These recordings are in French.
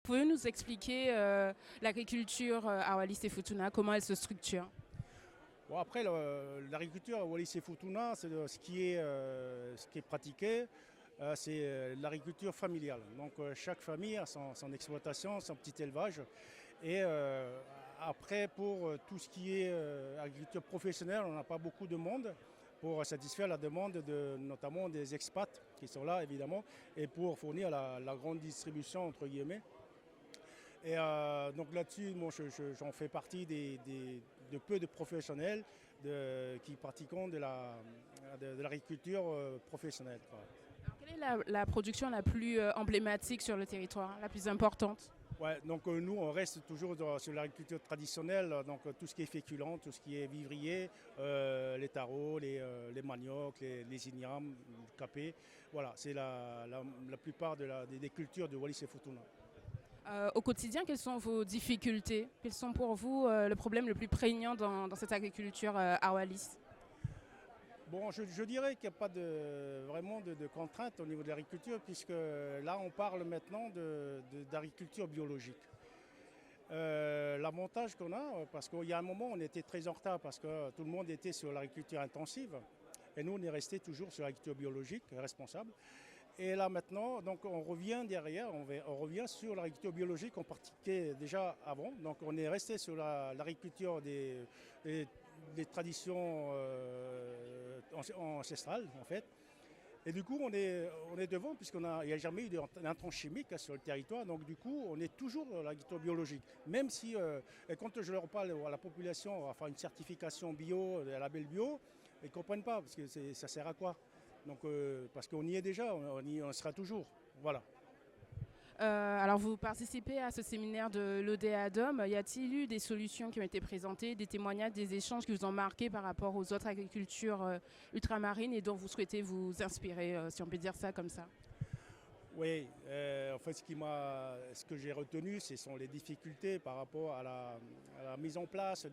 Pouvez-vous nous expliquer l'agriculture à Wallis et Futuna, comment elle se structure? Bon, après, l'agriculture à Wallis et Futuna, ce qui est pratiqué, c'est l'agriculture familiale. Donc chaque famille a son exploitation, son petit élevage. Et après, pour tout ce qui est agriculture professionnelle, on n'a pas beaucoup de monde pour satisfaire la demande notamment des expats qui sont là, évidemment, et pour fournir la grande distribution, entre guillemets. Et donc là-dessus, moi, j'en fais partie de peu de professionnels qui pratiquent de l'agriculture professionnelle, quoi. Alors, quelle est la production la plus emblématique sur le territoire, la plus importante? Ouais, donc nous, on reste toujours sur l'agriculture traditionnelle, donc tout ce qui est féculent, tout ce qui est vivrier, les tarots, les maniocs, les ignames, le capé. Voilà, c'est la plupart des cultures de Wallis et Futuna. Au quotidien, quelles sont vos difficultés? Quels sont pour vous le problème le plus prégnant dans cette agriculture à Wallis? Bon, je dirais qu'il n'y a pas vraiment de contraintes au niveau de l'agriculture, puisque là, on parle maintenant d'agriculture biologique. L'avantage qu'on a, parce qu'il y a un moment, on était très en retard, parce que tout le monde était sur l'agriculture intensive, et nous, on est resté toujours sur l'agriculture biologique, responsable. Et là maintenant, donc on revient derrière, on revient sur l'agriculture biologique qu'on pratiquait déjà avant. Donc on est resté sur l'agriculture des traditions ancestrales en fait. Et du coup, on est devant, puisqu'il n'y a jamais eu d'intrants chimiques sur le territoire. Donc, du coup, on est toujours dans l'agriculture biologique. Même si, et quand je leur parle à la population, enfin une certification bio, un label bio, ils ne comprennent pas, parce que ça sert à quoi? Donc, parce qu'on y est déjà, on sera toujours. Voilà. Alors, vous participez à ce séminaire de l'ODEADOM. Y a-t-il eu des solutions qui ont été présentées, des témoignages, des échanges qui vous ont marqué par rapport aux autres agricultures ultramarines et dont vous souhaitez vous inspirer, si on peut dire ça comme ça? Oui, en fait, ce que j'ai retenu, ce sont les difficultés par rapport à la mise en place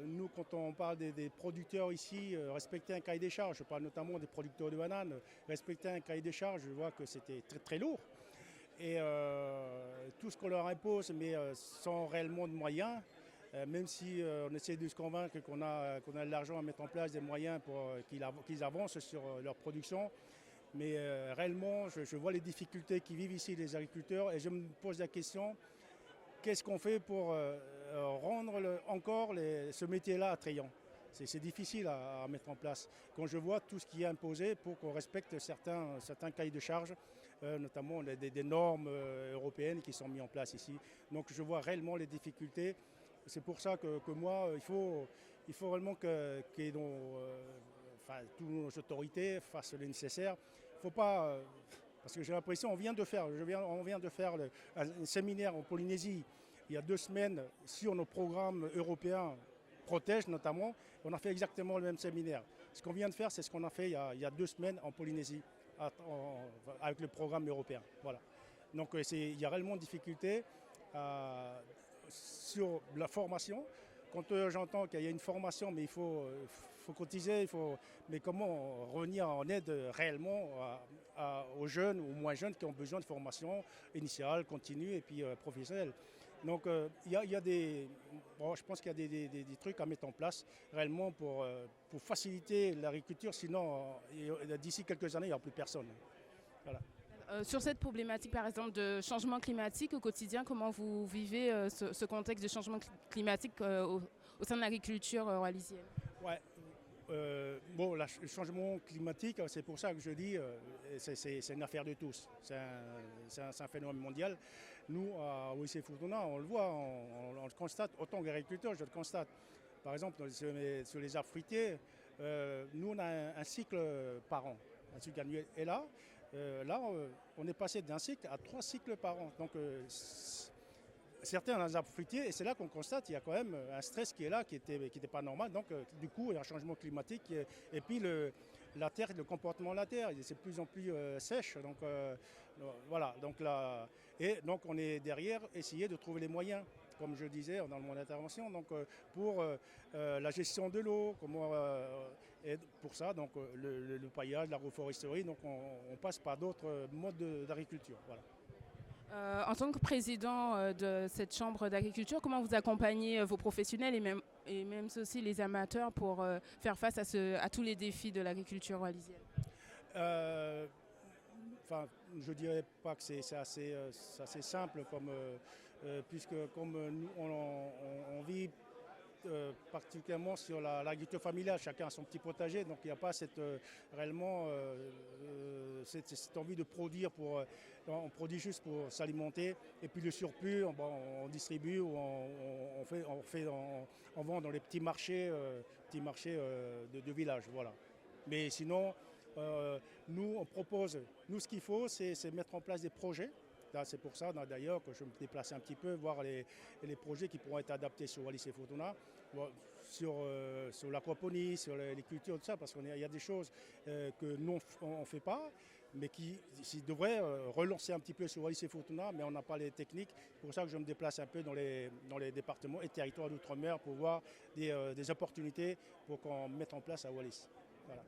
nous, quand on parle des producteurs ici, respecter un cahier des charges, je parle notamment des producteurs de bananes, respecter un cahier des charges, je vois que c'était très très lourd. Et tout ce qu'on leur impose, mais sans réellement de moyens, même si on essaie de se convaincre qu'on a de l'argent à mettre en place, des moyens pour qu'ils avancent sur leur production. Mais réellement, je vois les difficultés qui vivent ici les agriculteurs et je me pose la question, qu'est-ce qu'on fait pour rendre encore ce métier-là attrayant? C'est difficile à mettre en place. Quand je vois tout ce qui est imposé pour qu'on respecte certains cahiers de charges, notamment des normes européennes qui sont mises en place ici. Donc je vois réellement les difficultés. C'est pour ça que moi, il faut réellement enfin, toutes nos autorités fassent le nécessaire. Il ne faut pas... parce que j'ai l'impression, on vient de faire un séminaire en Polynésie il y a 2 semaines sur nos programmes européens protège notamment. On a fait exactement le même séminaire. Ce qu'on vient de faire, c'est ce qu'on a fait il y a 2 semaines en Polynésie avec le programme européen. Voilà. Donc il y a réellement de difficultés sur la formation. Quand j'entends qu'il y a une formation, mais faut cotiser, mais comment revenir en aide réellement aux jeunes, aux moins jeunes qui ont besoin de formation initiale, continue et puis professionnelle. Donc je pense qu'il y a des trucs à mettre en place réellement pour faciliter l'agriculture, sinon d'ici quelques années, il n'y aura plus personne. Voilà. Sur cette problématique, par exemple, de changement climatique au quotidien, comment vous vivez ce contexte de changement climatique au sein de l'agriculture wallisienne? Ouais. Bon, le changement climatique, c'est pour ça que je dis, c'est une affaire de tous. C'est un phénomène mondial. Nous, à Wallis et Futuna, on le voit, on le constate. Autant qu'agriculteur, je le constate. Par exemple, sur les arbres fruitiers, nous, on a un cycle par an, un cycle annuel. Et on est passé d'un cycle à 3 cycles par an. Donc, certains dans les arbres fruitiers, et c'est là qu'on constate qu'il y a quand même un stress qui est là, qui était pas normal. Donc, du coup, il y a un changement climatique. Et puis, la terre, le comportement de la terre, c'est de plus en plus sèche. Donc, voilà. Et donc, on est derrière, essayer de trouver les moyens, comme je disais dans mon intervention, donc, pour la gestion de l'eau, et pour ça, donc, le paillage, l'agroforesterie. Donc, on passe par d'autres modes d'agriculture. Voilà. En tant que président de cette chambre d'agriculture, comment vous accompagnez vos professionnels et même aussi les amateurs pour faire face à tous les défis de l'agriculture wallisienne? Euh, Enfin, je dirais pas que c'est c'est assez simple, puisque comme nous, on vit particulièrement sur l'agriculture familiale, chacun a son petit potager, donc il n'y a pas réellement cette envie de produire on produit juste pour s'alimenter, et puis le surplus, on distribue ou on vend dans les petits marchés de village, voilà. Mais sinon, nous, on propose, nous, ce qu'il faut, c'est mettre en place des projets. C'est pour ça, d'ailleurs, que je me déplace un petit peu, voir les projets qui pourront être adaptés sur Wallis et Futuna, sur l'aquaponie, sur les cultures, tout ça, parce qu'il y a des choses que nous, on ne fait pas, mais qui devraient relancer un petit peu sur Wallis et Futuna, mais on n'a pas les techniques. C'est pour ça que je me déplace un peu dans les départements et territoires d'outre-mer pour voir des opportunités pour qu'on mette en place à Wallis. Voilà.